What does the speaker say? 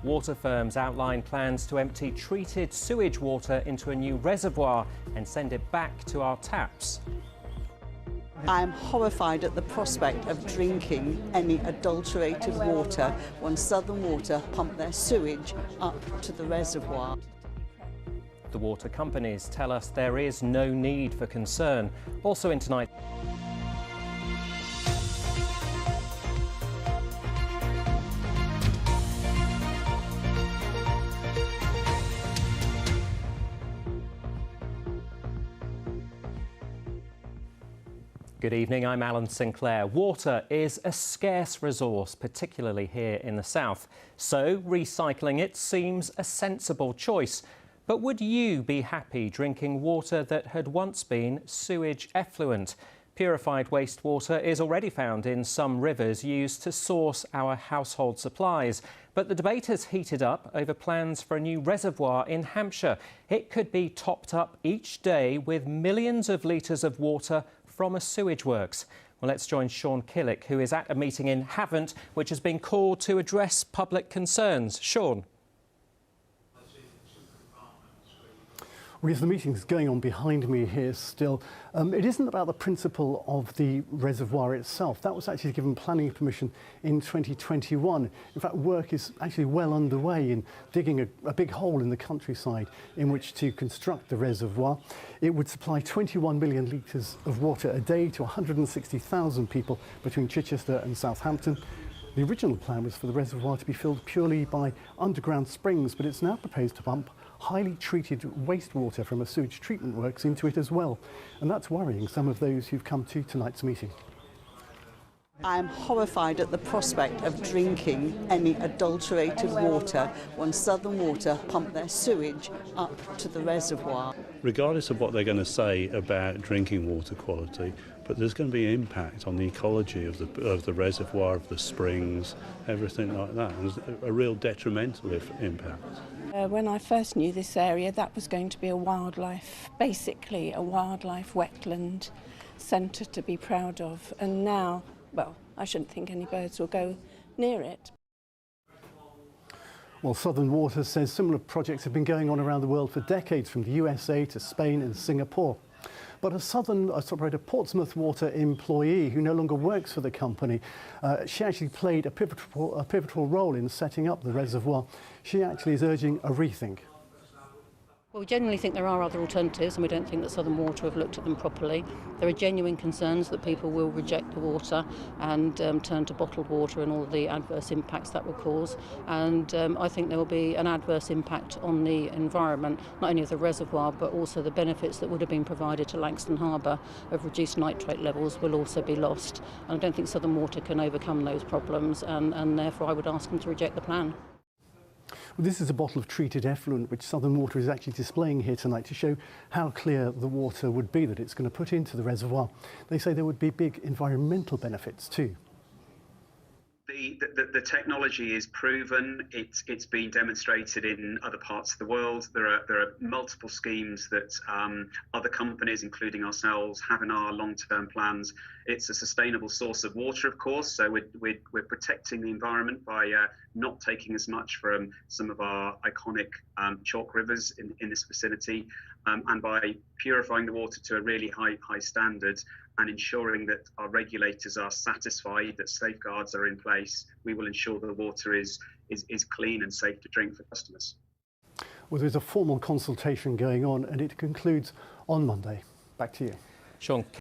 Water firms outline plans to empty treated sewage water into a new reservoir and send it back to our taps. I am horrified at the prospect of drinking any adulterated water when Southern Water pump their sewage up to the reservoir. The water companies tell us there is no need for concern. Also in tonight. Good evening, I'm Alan Sinclair. Water is a scarce resource, particularly here in the south. So recycling it seems a sensible choice. But would you be happy drinking water that had once been sewage effluent? Purified wastewater is already found in some rivers used to source our household supplies. But the debate has heated up over plans for a new reservoir in Hampshire. It could be topped up each day with millions of litres of water from a sewage works. Well, let's join Sean Killick, who is at a meeting in Havant, which has been called to address public concerns. Sean. Well, yes, the meeting's going on behind me here still. It isn't about the principle of the reservoir itself. That was actually given planning permission in 2021. In fact, work is actually well underway in digging a big hole in the countryside in which to construct the reservoir. It would supply 21 million litres of water a day to 160,000 people between Chichester and Southampton. The original plan was for the reservoir to be filled purely by underground springs, but it's now proposed to pump highly treated wastewater from a sewage treatment works into it as well. And that's worrying some of those who've come to tonight's meeting. I am horrified at the prospect of drinking any adulterated water when Southern Water pump their sewage up to the reservoir. Regardless of what they're going to say about drinking water quality, but there's going to be an impact on the ecology of the reservoir, of the springs, everything like that. There's a real detrimental impact. When I first knew this area, that was going to be basically a wildlife wetland centre to be proud of. And now, well, I shouldn't think any birds will go near it. Well, Southern Water says similar projects have been going on around the world for decades, from the USA to Spain and Singapore. But a Portsmouth Water employee who no longer works for the company, she actually played a pivotal role in setting up the reservoir. She actually is urging a rethink. Well, we genuinely think there are other alternatives, and we don't think that Southern Water have looked at them properly. There are genuine concerns that people will reject the water and turn to bottled water and all the adverse impacts that will cause. And I think there will be an adverse impact on the environment, not only of the reservoir, but also the benefits that would have been provided to Langston Harbour of reduced nitrate levels will also be lost. And I don't think Southern Water can overcome those problems, and therefore I would ask them to reject the plan. Well, this is a bottle of treated effluent which Southern Water is actually displaying here tonight to show how clear the water would be that it's going to put into the reservoir. They say there would be big environmental benefits too. The technology is proven. It's been demonstrated in other parts of the world. There are multiple schemes that other companies, including ourselves, have in our long-term plans. It's a sustainable source of water, of course. So we're protecting the environment by not taking as much from some of our iconic chalk rivers in this vicinity, and by purifying the water to a really high standard and ensuring that our regulators are satisfied that safeguards are in place. We will ensure that the water is clean and safe to drink for customers. Well, there's a formal consultation going on and it concludes on Monday. Back to you. Sean